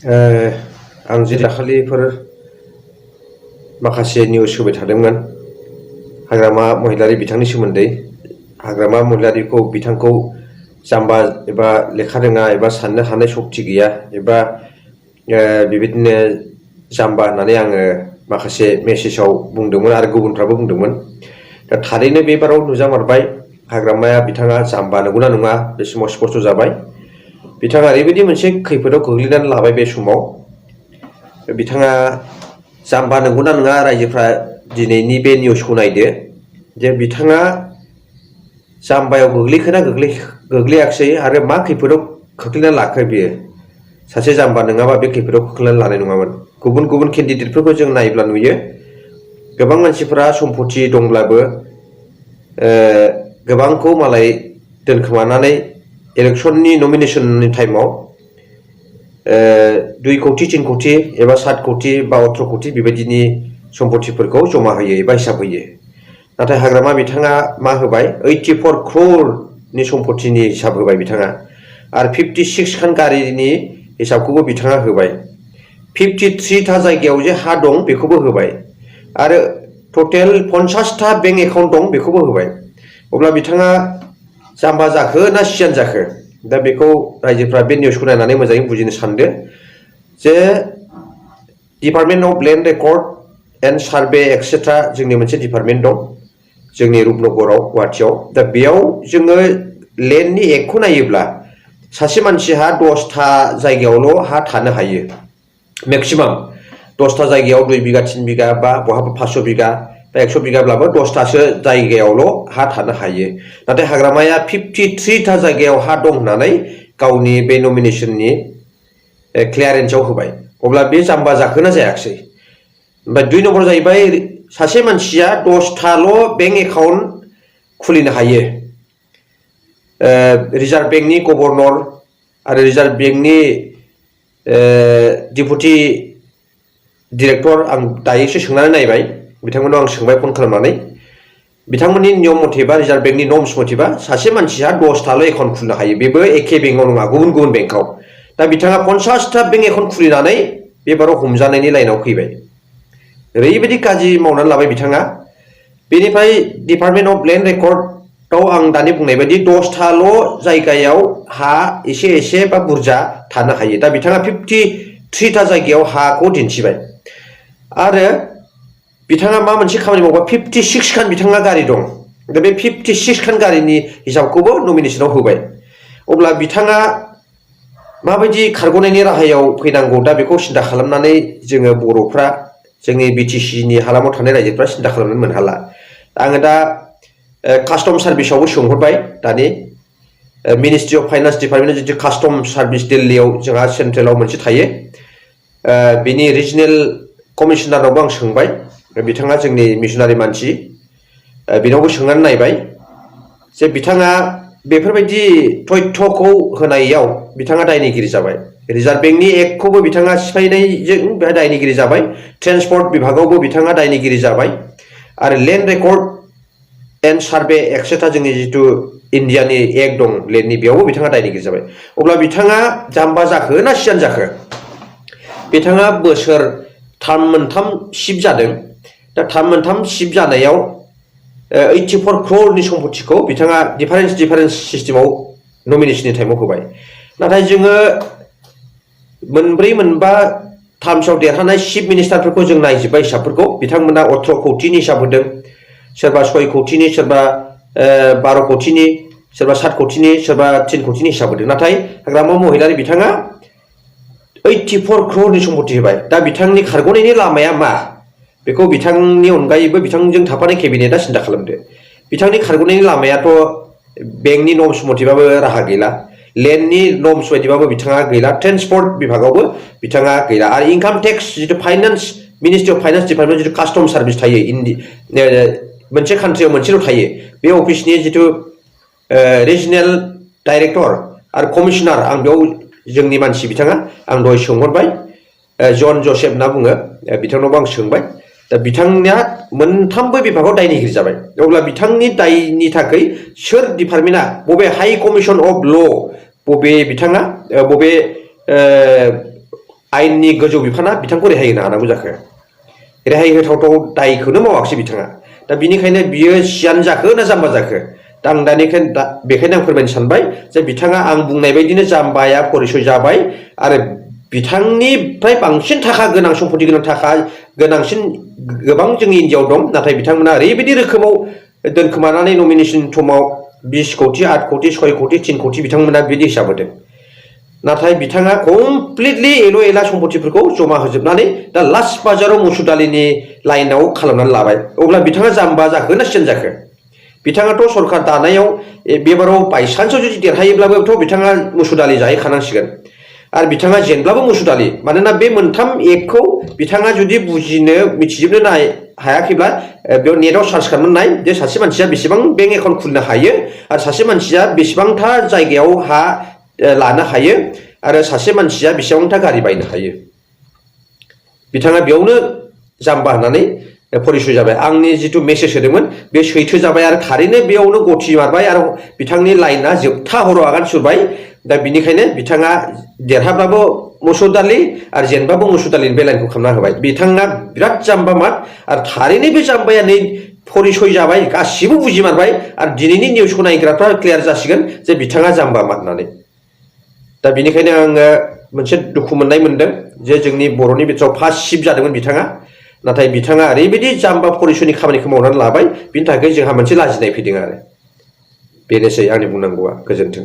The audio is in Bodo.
आं जे दाखालिफोर माखासे निउस होबाय थादोंमोन हाग्रामा महिलारि बिथांनि सोमोन्दै हाग्रामा महिलारिखौ बिथांखौ जाम्बा एबा लेखा रोङा एबा साननो हानाय सक्ति गैया एबा बेबायदिनो जाम्बा होननानै आङो माखासे मेसेजाव बुंदोंमोन आरो गुबुनफ्राबो बुंदोंमोन। दा थारैनो बे बाराव नुजामारबाय हाग्रामाया बिथाङा जाम्बा नंगौना नङा बे समाव स्पष्ट जाबाय। बिथाङा ओरैबायदि मोनसे खैफोदाव गोग्लैनानै लाबाय बे समाव बिथाङा जाम्बा नंगौना नङा रायजोफ्रा दिनैनि बे निउसखौ नायदो जे बिथाङा जाम्बायाव गोग्लैखोना गोग्लैयाखिसै आरो मा खैफोदाव खोख्लैना लाखो बियो सासे जाम्बा नङाबा बे खैफोदाव खोख्लैनानै लानाय नङामोन। गुबुन गुबुन केन्डिडेटफोरखौ जों नायोब्ला नुयो गोबां मानसिफोरा सम्पति दंब्लाबो गोबांखौ मालाय दोनखोमानानै इलेक्सननि नमिनेसननि टाइमाव 2 कोटि 3 कोटि एबा 7 कोटि बा 18 कोटि बेबायदिनि सम्पतिफोरखौ जमा होयो एबा हिसाब होयो। नाथाय हाग्रामा बिथाङा मा होबाय 84 crore सम्पतिनि हिसाब होबाय बिथाङा आरो 56 खान गारिनि हिसाबखौबो बिथाङा होबाय। 53 था जायगायाव जे हा दं बेखौबो होबाय आरो टटेल 50 था बेंक एकाउन्ट दं बेखौबो होबाय। अब्ला बिथाङा जाम्बा जाखो ना सियान जाखो? दा बेखौ रायजोफ्रा बे निउसखौ नायनानै मोजाङै बुजिनो सानदो जे department of land record and survey etcetera जोंनि मोनसे डिपार्टमेन्ट दं जोंनि रुपनगराव गुवाहाटियाव। दा बेयाव जोङो लेन्डनि एक्टखौ नायोब्ला सासे मानसिहा 10था जायगायावल' हा थानो हायो मेक्सिमाम 10था जायगायाव 2 बिगा 3 बिगा बा बहाबा 500 बिगा बा 100 बिगाब्लाबो 10थासो जायगायावल' हा थानो हायो। नाथाय हाग्रामाया 53 था जायगायाव हा दं होननानै गावनि बे नमिनेसननि क्लियारेन्सआव होबाय। अब्ला बे जाम्बा जाखोना जायाखिसै? ओमफ्राय 2 नम्बर जाहैबाय सासे मानसिया 10थाल' बेंक एकाउन्ट खुलिनो हायो। रिजार्भ बेंकनि गभर्नर आरो रिजार्भ बेंकनि डेपुटि डिरेक्टर आं दायोसो सोंनानै नायबाय बिथांमोनाव आं सोंबाय फन खालामनानै बिथांमोननि नियम मथेबा रिजार्भ बेंकनि नर्म्स मथेबा सासे मानसिया 10थाल' एकाउन्ट खुलिनो हायो बेबो एखे बेंकआव नङा गुबुन गुबुन बेंकआव। दा बिथाङा 50था बेंक एकाउन्ट खुलिनानै बेबाराव हमजानायनि लाइनाव फैबाय। ओरैबायदि गाज्रि मावनानै लाबाय बिथाङा। बेनिफ्राय डिपार्टमेन्ट अफ लेन्ड रेकर्डआव आं दानि बुंनाय बायदि 10थाल' जायगायाव हा एसे एसे बा बुरजा थानो हायो। दा बिथाङा 53 था जायगायाव हाखौ दिन्थिबाय आरो बिथाङा मा मोनसे खामानि मावबा 56 खान बिथाङा गारि दं। दा बे 56 खान गारिनि हिसाबखौबो नमिनेसनाव होबाय। अब्ला बिथाङा माबायदि खारग'नायनि राहायाव फैनांगौ दा बेखौ सिन्था खालामनानै जोङो बर'फ्रा जोंनि बिटिसिनि हालामाव थानाय रायजोफ्रा सिन्था खालामनो मोनहाला। आङो दा कास्टम सार्भिसावबो सोंहरबाय दानि मिनिस्ट्रि अफ फाइनान्स डिपार्टमेन्ट जितु कास्टम सार्भिस दिल्लीयाव जोंहा सेन्ट्रेलाव मोनसे थायो बिनि रिजनेल कमिशनारावबो आं सोंबाय बिथाङा जोंनि मिसनारि मानसि बिनावबो सोंनानै नायबाय जे बिथाङा बेफोरबायदि तथ्यखौ होनायाव बिथाङा दायनिगिरि जाबाय। रिजार्भ बेंकनि एक्टखौबो बिथाङा सिफायनायजों दायनिगिरि जाबाय। ट्रेन्सपर्ट बिभागावबो बिथाङा दायनिगिरि जाबाय आरो land record and survey etcetera जोंनि जितु इन्डियानि एक्ट दं लेन्डनि बेयावबो बिथाङा दायनिगिरि जाबाय। अब्ला बिथाङा जाम्बा जाखो ना सियान जाखो? बिथाङा बोसोर 3 मोनथाम शिफ्ट जादों। दा 3 मोनथाम शिफ्ट जानायाव 84 crore सम्पतिखौ बिथाङा डिफारेन्स सिस्टेमाव नमिनेसननि टाइमाव होबाय। नाथाय जोङो 4-5 टार्म्सआव देरहानाय चिफ मिनिस्टारफोरखौ जों नायजोब्बाय हिसाबफोरखौ बिथांमोना 18 कोटिनि हिसाब होदों सोरबा 6 कोटिनि सोरबा 12 कोटिनि सोरबा 7 कोटिनि सोरबा 3 कोटिनि हिसाब होदों। नाथाय हाग्रामा महिलारि बिथाङा 84 crore सम्पति होबाय। दा बिथांनि खारग'नायनि लामाया मा बेखौ बिथांनि अनगायैबो बिथांजों थाफानाय केबिनेटआ सिन्था खालामदो। बिथांनि खारग'नायनि लामायाथ' बेंकनि नर्म्स मथेबाबो राहा गैला, लेन्डनि नर्म्स बायदिबाबो बिथाङा गैला, ट्रेन्सपर्ट बिभागावबो बिथाङा गैला आरो इनकाम टेक्स जितु finance ministry of finance department जितु कास्टम सार्भिस थायो मोनसे कान्ट्रियाव मोनसेल' थायो बे अफिसनि जितु रिजनेल डाइरेक्टर आरो कमिशनार आं बेयाव जोंनि मानसि बिथाङा आं दहाय सोंहरबाय जन जसेफ होनना बुङो बिथांनावबो आं सोंबाय। दा बिथांनिया मोनथामबो बिभागाव दायनिगिरि जाबाय। अब्ला बिथांनि दायनि थाखाय सोर डिपार्टमेन्टआ बबे हाइ कमिसन अफ ल' बबे बिथाङा बबे आयेननि गोजौ बिफाना बिथांखौ रेहाय होनो हानांगौ जाखो? रेहाय होथावथाव दायखौनो मावाखिसै बिथाङा। दा बिनिखायनो बियो सियान जाखो ना जाम्बा जाखो? दा आं बेखायनो आं फोरमायनो सानबाय जे बिथाङा आं बुंनाय बायदिनो जाम्बाया परिसय जाबाय आरो बिथांनिफ्राय बांसिन थाखा गोनां सम्पति गोनां थाखा गोनांसिन गोबां जोंनि इन्डियाआव दं। नाथाय बिथांमोना ओरैबायदि रोखोमाव दोनखोमानानै नमिनेशन समाव 20 कोटी 8 कोटी 6 कोटी 3 कोटी बिथांमोना बिदि हिसाब होदों। नाथाय बिथाङा कमप्लिटलि एला सम्पतिफोरखौ जमा होजोबनानै दा लास्ट बाजाराव मुसुर दालिनि लाइनाव खालामनानै लाबाय। अब्ला बिथाङा जाम्बा जाखो ना सियान जाखो? बिथाङाथ' सरखार दानायाव बेबाराव बायसान्सआव जुदि देरहायोब्लाबोथ' बिथाङा मुसुर दालि जाहैखानांसिगोन आरो बिथाङा जेनब्लाबो मुसुर दालि। मानोना बे मोनथाम एक्टखौ बिथाङा जुदि बुजिनो मिथिजोबनो हायाखैब्ला बेयाव नेटआव सार्च खालामनानै नाय जे सासे मानसिया बेसेबां बेंक एकाउन्ट खुलिनो हायो आरो सासे मानसिया बेसेबांथा जायगायाव हा लानो हायो आरो सासे मानसिया बेसेबांथा गारि बायनो हायो। बिथाङा बेयावनो जाम्बा होननानै परिसय जाबाय। आंनि जिथु मेसेज होदोंमोन बे सैथो जाबाय आरो थारैनो बेयावनो गथि मारबाय आरो बिथांनि लाइना जोबथा हराव आगान सुरबाय। दा बिनिखायनो बिथाङा देरहाब्लाबो मुसुर दालि आरो जेनबाबो मुसुर दालिनि बे लाइनखौ खालामना होबाय। बिथाङा बिराद जाम्बा मार आरो थारैनो बे जाम्बाया नै परिसय जाबाय, गासिबो बुजिमारबाय आरो दिनैनि निउसखौ नायग्राफ्रा क्लियार जासिगोन जे बिथाङा जाम्बा मार होननानै। दा बिनिखायनो आङो मोनसे दुखु मोनदों जे जोंनि बर'नि बिथोराव फार्स्ट चिफ जादोंमोन बिथाङा। नाथाय बिथाङा ओरैबायदि जाम्बा परिसयनि खामानिखौ मावनानै लाबाय, बिनि थाखाय जोंहा मोनसे लाजिनाय फैदों आरो। बेनोसै आंनि बुंनांगौआ। गोजोन्थों।